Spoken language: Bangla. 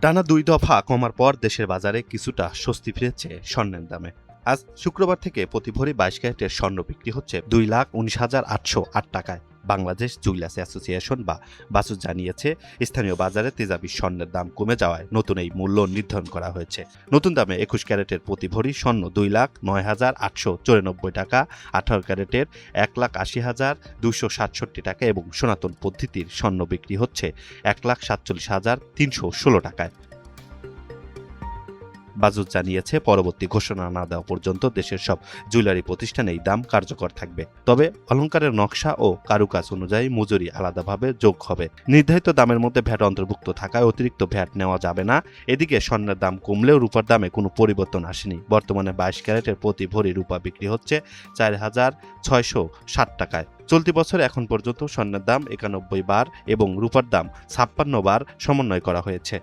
টানা ২ দফা কমার পর দেশের বাজারে কিছুটা স্বস্তি ফিরেছে স্বর্ণের দামে। আজ শুক্রবার থেকে প্রতি ভরি ২২ ক্যারেটের স্বর্ণ বিক্রি হচ্ছে ২,১৯,৮০৮ টাকায়। বাংলাদেশ জুয়েলার্স অ্যাসোসিয়েশন বা বাসু জানিয়েছে, স্থানীয় বাজারে তেজাবি স্বর্ণের দাম কমে যাওয়ায় নতুন এই মূল্য নির্ধারণ করা হয়েছে। নতুন দামে ২১ ক্যারেটের প্রতি ভরি স্বর্ণ ২,৯,৮৯৪ টাকা, ১৮ ক্যারেটের ১,৮০,২৬৭ টাকা এবং সনাতন পদ্ধতির স্বর্ণ বিক্রি হচ্ছে ১,৪৭,৩১৬ টাকায়। বাজুত জানিয়েছে, পরবর্তী ঘোষণা না দেওয়া পর্যন্ত দেশের সব জুয়েলারি প্রতিষ্ঠানে এই দাম কার্যকর থাকবে। তবে অলংকারের নকশা ও কারুকাজ অনুযায়ী মজুরি আলাদাভাবে যোগ হবে। নির্ধারিত দামের মধ্যে ভ্যাট অন্তর্ভুক্ত থাকায় অতিরিক্ত ভ্যাট নেওয়া যাবে না। এদিকে স্বর্ণের দাম কমলেও রূপার দামে কোনো পরিবর্তন আসেনি। বর্তমানে ২২ ক্যারেটের প্রতি ভরি রূপা বিক্রি হচ্ছে ৪,৬৬০ টাকায়। চলতি বছরে এখন পর্যন্ত স্বর্ণের দাম ৯১ বার এবং রূপার দাম ৫৬ বার সমন্বয় করা হয়েছে।